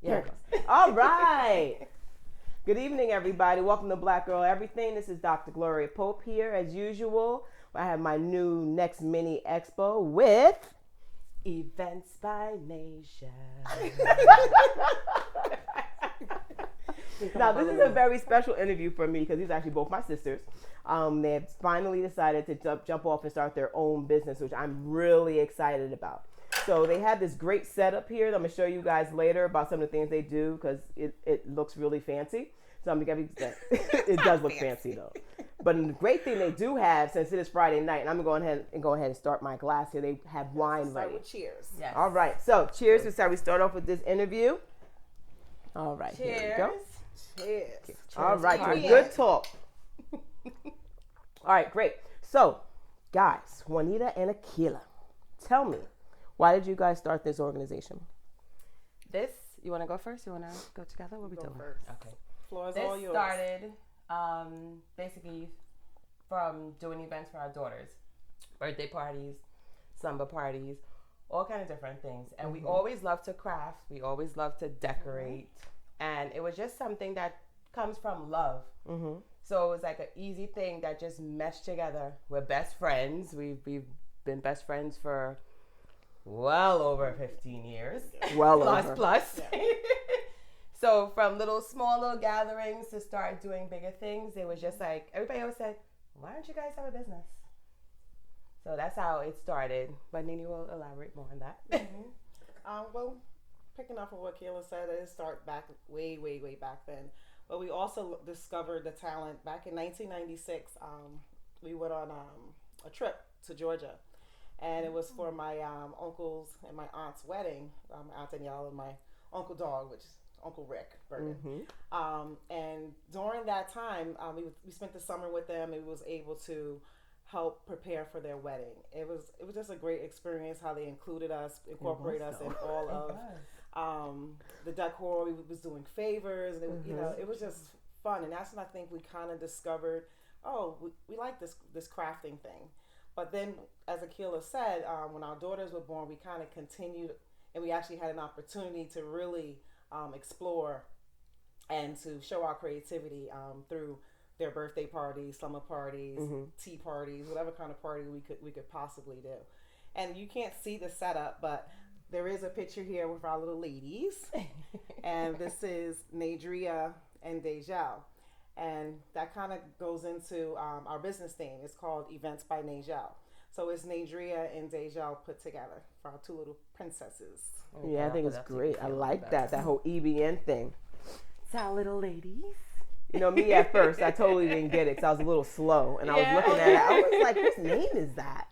Yeah. All right. Good evening, everybody. Welcome to Black Girl Everything. This is Dr. Gloria Pope here, as usual. I have my new next mini expo with Eventsbynaijel. Now, this is a very special interview for me because these are actually both my sisters. They have finally decided to jump off and start their own business, which I'm really excited about. So they have this great setup here that I'm going to show you guys later about some of the things they do because it looks really fancy. So I'm going to give you it does look fancy though. But the great thing they do have, since it is Friday night, and I'm going to go ahead and start my glass here. They have wine ready. Cheers. Yes. All right. So cheers. This is how we start off with this interview. All right. Cheers. Here we go. Cheers. All right. To a good talk. All right. Great. So, guys, Juanita and Akila, tell me, why did you guys start this organization? You want to go first? You want to go together? What are we doing? First. Okay. Floor is This all yours. started basically from doing events for our daughters, birthday parties, samba parties, all kind of different things. And we always love to craft. We always love to decorate. And it was just something that comes from love. Mm-hmm. So it was like an easy thing that just meshed together. We're best friends. We've been best friends for well over 15 years. Well plus, over. Plus. Yeah. So from small little gatherings to start doing bigger things, it was just like, everybody always said, why don't you guys have a business? So that's how it started. But Nini will elaborate more on that. Well, picking up on what Kayla said, it started back way back then. But we also discovered the talent back in 1996. We went on a trip to Georgia. And it was for my uncle's and my aunt's wedding, Aunt Danielle and my Uncle Dog, which is Uncle Rick Bergen. And during that time, we spent the summer with them and we was able to help prepare for their wedding. It was just a great experience how they included us, incorporate us in all of the decor. We was doing favors, and it was just fun. And that's when I think we kind of discovered, we like this crafting thing. But then, as Akila said, when our daughters were born, we kind of continued, and we actually had an opportunity to really explore and to show our creativity through their birthday parties, summer parties, tea parties, whatever kind of party we could possibly do. And you can't see the setup, but there is a picture here with our little ladies, and this is Naijel and Naijel. And that kind of goes into our business name. It's called Eventsbynaijel. So it's Naijel and Naijel put together for our two little princesses. Yeah, I think it's great. I like that whole EBN thing. It's our little ladies. You know, me at first, I totally didn't get it because I was a little slow. And I was looking at it. I was like, whose name is that?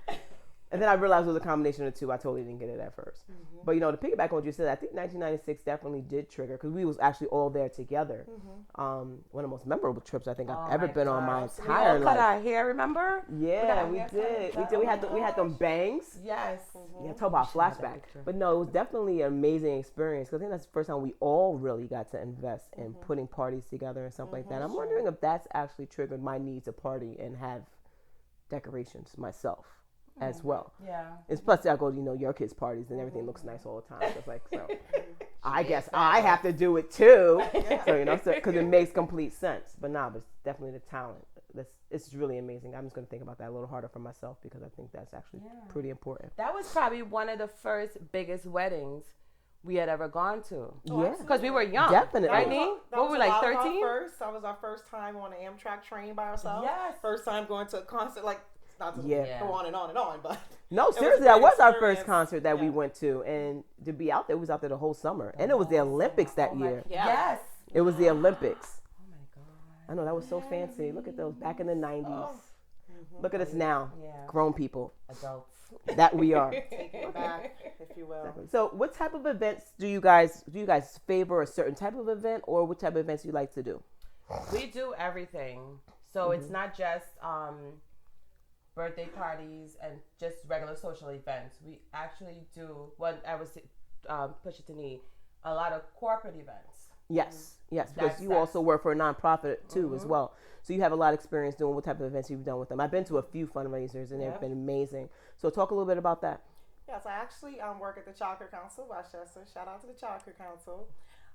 And then I realized it was a combination of the two. I totally didn't get it at first. But, to piggyback on what you said, I think 1996 definitely did trigger because we was actually all there together. One of the most memorable trips I think I've ever been on my entire life. Cut our hair, remember? Yeah, we did. We had them bangs. Yes. Yeah, talk about flashback. But no, it was definitely an amazing experience because I think that's the first time we all really got to invest in putting parties together and stuff like that. I'm wondering if that's actually triggered my need to party and have decorations myself as well. Yeah. It's plus I go to your kids' parties and everything looks nice all the time. So it's like, so I guess I have to do it too. So because it makes complete sense. But it's definitely the talent. It's really amazing. I'm just going to think about that a little harder for myself because I think that's actually pretty important. That was probably one of the first biggest weddings we had ever gone to. Yeah. Because we were young. Definitely. Right, Nee? What were we, like 13? That was our first time on an Amtrak train by ourselves. Yes. First time going to a concert, not to go on and on and on, but no, seriously, that was our first concert that we went to, and to be out there, we was out there the whole summer, and it was the Olympics that year. Yes, it was the Olympics. Oh my God! I know that was so fancy. Look at those back in the '90s. Look at us now, grown people, adults. That we are. Take it back, if you will. Exactly. So, what type of events do you guys favor a certain type of event, or what type of events you like to do? We do everything, so it's not just birthday parties and just regular social events. We actually do what I was push it to need a lot of corporate events. Yes, because you also work for a nonprofit too as well. So you have a lot of experience doing what type of events you've done with them. I've been to a few fundraisers and they've been amazing. So talk a little bit about that. Yes, I actually work at the Child Care Council, Westchester. Shout out to the Child Care Council.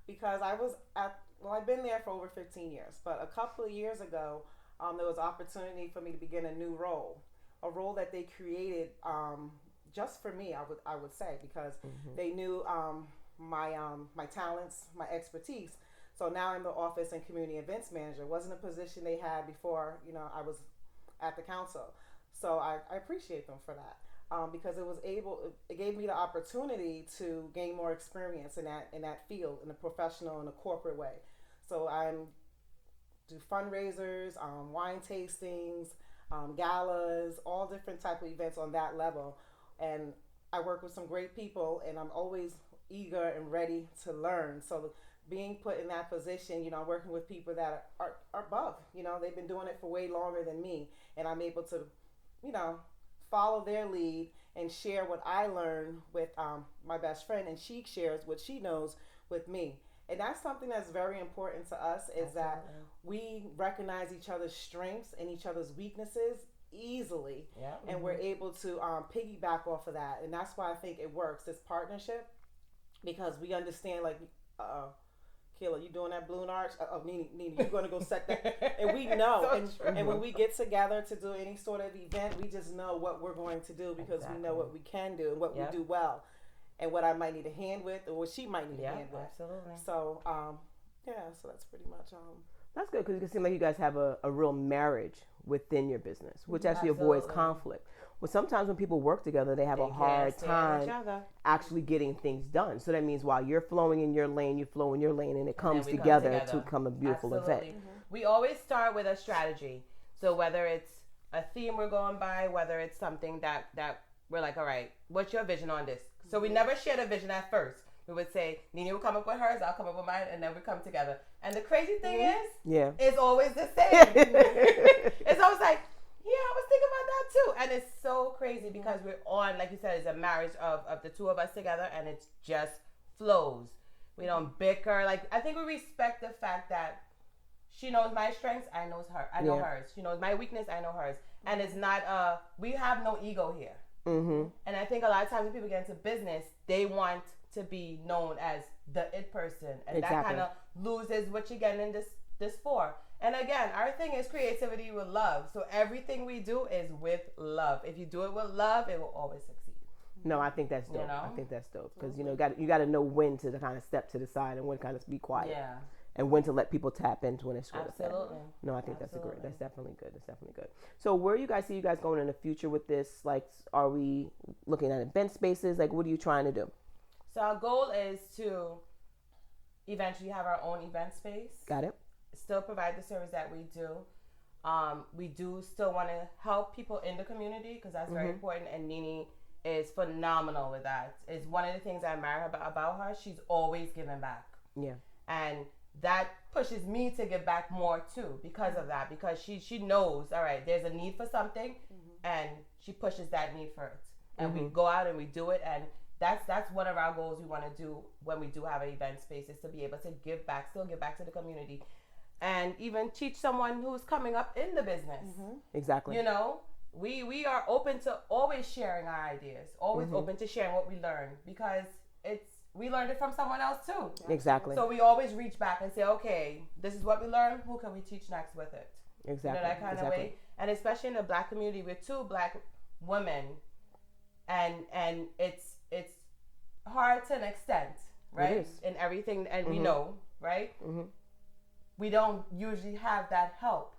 because I've been there for over 15 years, but a couple of years ago, there was opportunity for me to begin a new role, a role that they created just for me. I would say because they knew my talents, my expertise. So now I'm the office and community events manager. It wasn't a position they had before, I was at the council. So I appreciate them for that. Because it gave me the opportunity to gain more experience in that field, in a professional and a corporate way. So I do fundraisers, wine tastings, galas, all different type of events on that level, and I work with some great people, and I'm always eager and ready to learn. So being put in that position, I'm working with people that are above. They've been doing it for way longer than me, and I'm able to, follow their lead and share what I learned with my best friend, and she shares what she knows with me. And that's something that's very important to us, is that we recognize each other's strengths and each other's weaknesses easily, and we're able to piggyback off of that. And that's why I think it works, this partnership, because we understand, like, Kayla, you doing that balloon arch? Nina, you're going to go set that. And we know. And when we get together to do any sort of event, we just know what we're going to do, because we know what we can do and what we do well, and what I might need a hand with, or what she might need a hand with. Absolutely. So, so that's pretty much. That's good, because it seems like you guys have a real marriage within your business, which actually avoids conflict. Well, sometimes when people work together, they have a hard time actually getting things done. So that means while you're flowing in your lane, you flow in your lane, and it comes together to become a beautiful event. We always start with a strategy. So whether it's a theme we're going by, whether it's something that we're like, all right, what's your vision on this? So we never shared a vision at first. We would say, Nina will come up with hers, I'll come up with mine, and then we come together. And the crazy thing is, it's always the same. It's always like, I was thinking about that too. And it's so crazy because we're on, like you said, it's a marriage of the two of us together, and it just flows. We don't bicker. Like, I think we respect the fact that she knows my strengths, I know hers. She knows my weakness, I know hers. And it's not, we have no ego here. And I think a lot of times when people get into business, they want to be known as the it person. And that kind of loses what you're getting in this for. And again, our thing is creativity with love. So everything we do is with love. If you do it with love, it will always succeed. No, I think that's dope. I think that's dope, because you got to know when to kind of step to the side and when to kind of be quiet. And when to let people tap into when it's short. Absolutely. No, I think that's definitely good. That's definitely good. So where you guys see you guys going in the future with this? Like, are we looking at event spaces? Like, what are you trying to do? So our goal is to eventually have our own event space. Got it. Still provide the service that we do. We do still want to help people in the community, because that's very important. And Nini is phenomenal with that. It's one of the things I admire about her. She's always giving back. Yeah. And that pushes me to give back more too, because of that. Because she knows, all right, there's a need for something, and she pushes that need for it. And we go out and we do it. And that's one of our goals we want to do when we do have an event space, is to be able to still give back to the community. And even teach someone who's coming up in the business. Exactly. We are open to always sharing our ideas, always open to sharing what we learn, because we learned it from someone else too. Exactly. So we always reach back and say, okay, this is what we learned. Who can we teach next with it? Exactly. That kind of way. And especially in the Black community, we're two Black women, and it's hard to an extent, right? It is. In everything, and we know, right? We don't usually have that help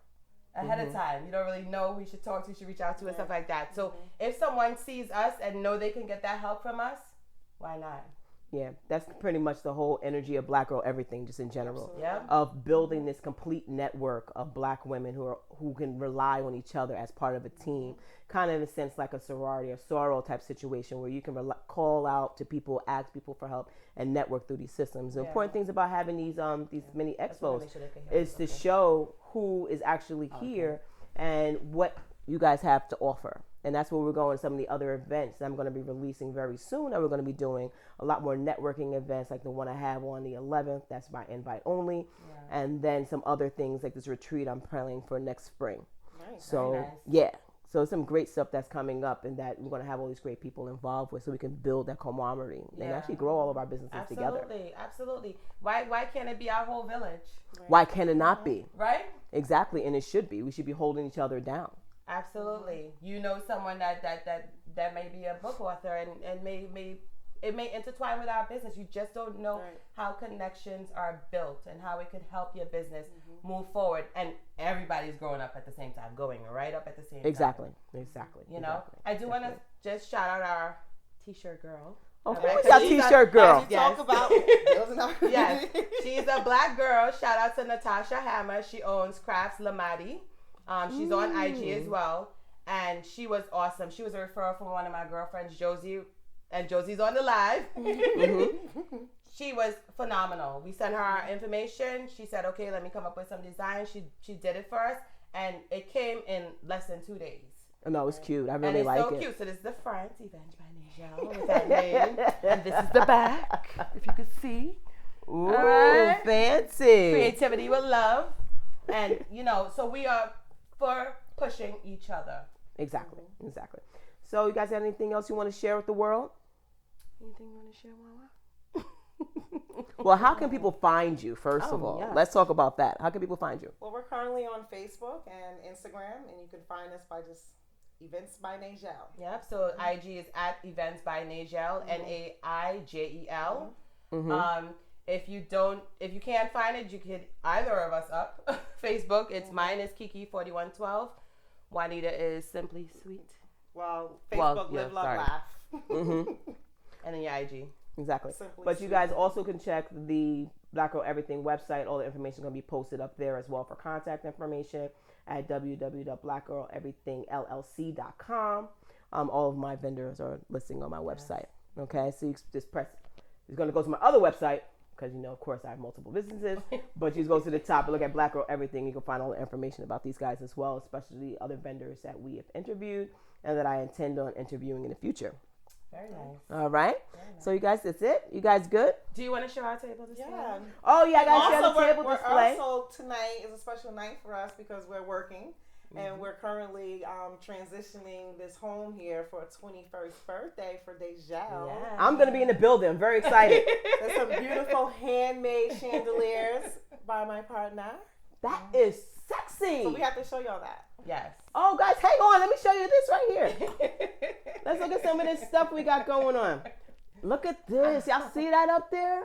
ahead of time. You don't really know who you should talk to, you should reach out to, and stuff like that. So if someone sees us and know they can get that help from us, why not? Yeah, that's pretty much the whole energy of Black Girl Everything, just in general. Of building this complete network of Black women who can rely on each other as part of a team, kind of in a sense like a sorority or sorrow type situation, where you can call out to people, ask people for help, and network through these systems. The important things about having these mini expos is to show who is actually here and what you guys have to offer. And that's where we're going to some of the other events that I'm going to be releasing very soon. And we're going to be doing a lot more networking events, like the one I have on the 11th. That's by invite only. And then some other things like this retreat I'm planning for next spring. Nice. So, Very nice. yeah. So some great stuff that's coming up, and that we're going to have all these great people involved with, so we can build that camaraderie and actually grow all of our businesses together. Absolutely. Why can't it be our whole village? Right. Why can it not be? Right? Exactly, and it should be. We should be holding each other down. Absolutely. You know someone that may be a book author and it may intertwine with our business. You just don't know how connections are built and how it could help your business move forward. And everybody's growing up at the same time, going right up at the same time. Exactly. You know, I do want to just shout out our t-shirt girl. Oh, who's that t-shirt girl? Talk about Yes, she's a black girl. Shout out to Natasha Hammer. She owns Crafts Lamadi. She's on IG as well, and she was awesome. She was a referral from one of my girlfriends, Josie, and Josie's on the live. She was phenomenal. We sent her our information. She said, "Okay, let me come up with some designs." She did it for us, and it came in less than 2 days. No, it's cute. I really like it. And it's so cute. So this is the front, Eventsbynaijel, with that name, and this is the back, if you could see. Ooh, fancy. Creativity with love, and so we are for pushing each other. Exactly. So, you guys have anything else you want to share with the world? Anything you want to share, Mama? Well, how can people find you, first of all? Yes. Let's talk about that. How can people find you? Well, we're currently on Facebook and Instagram, and you can find us by just Eventsbynaijel. Yep. So IG is at Eventsbynaijel, Naijel. If you can't find it, you can hit either of us up. Facebook, it's mine is Kiki4112. Juanita is Simply Sweet. Well, Facebook, Live, Love, Laugh. And then your IG. Exactly. Simply But you guys also can check the Black Girl Everything website. All the information is going to be posted up there as well for contact information at www.blackgirleverythingllc.com. All of my vendors are listing on my website. Okay, so you just press. It's going to go to my other website because of course, I have multiple businesses. But you just go to the top and look at Black Girl Everything. You can find all the information about these guys as well, especially other vendors that we have interviewed and that I intend on interviewing in the future. Very nice. All right. Nice. So you guys, that's it. You guys good? Do you want to show our table display? Yeah. Oh yeah, I got to share the table display. Also, tonight is a special night for us because we're working. And we're currently transitioning this home here for a 21st birthday for Naijel. Yeah. I'm going to be in the building. I'm very excited. There's some beautiful handmade chandeliers by my partner. That is sexy. So we have to show y'all that. Yes. Oh, guys, hang on. Let me show you this right here. Let's look at some of this stuff we got going on. Look at this. Y'all see that up there?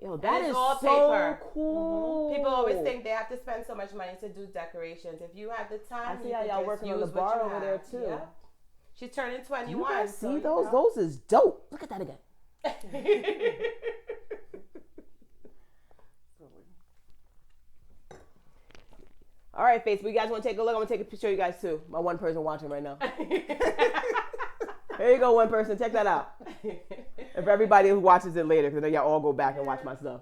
Yo, that is all so paper. Cool. People always think they have to spend so much money to do decorations. If you have the time, I see how y'all working on the bar over there too. Yeah. She's turning 21. You guys so see those? Those is dope. Look at that again. All right, Facebook. You guys want to take a look? I'm gonna take a picture of you guys too. My one person watching right now. Here you go, one person. Check that out. And for everybody who watches it later, because I know y'all all go back and watch my stuff.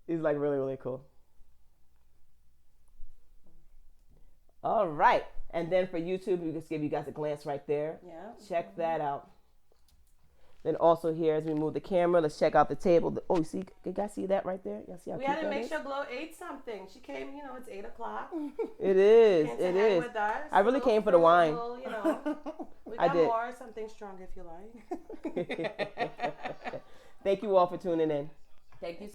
It's like really, really cool. All right. And then for YouTube, we just give you guys a glance right there. Yeah. Check that out. Then also here, as we move the camera, let's check out the table. Oh, you see, you guys see that right there? Y'all see how we cute had to that make is? sure Glow ate something. She came, it's 8 o'clock. It is. Came It to hang is. with us. I really came for the wine. We I got did. more, something strong if you like. Thank you all for tuning in. Thank you.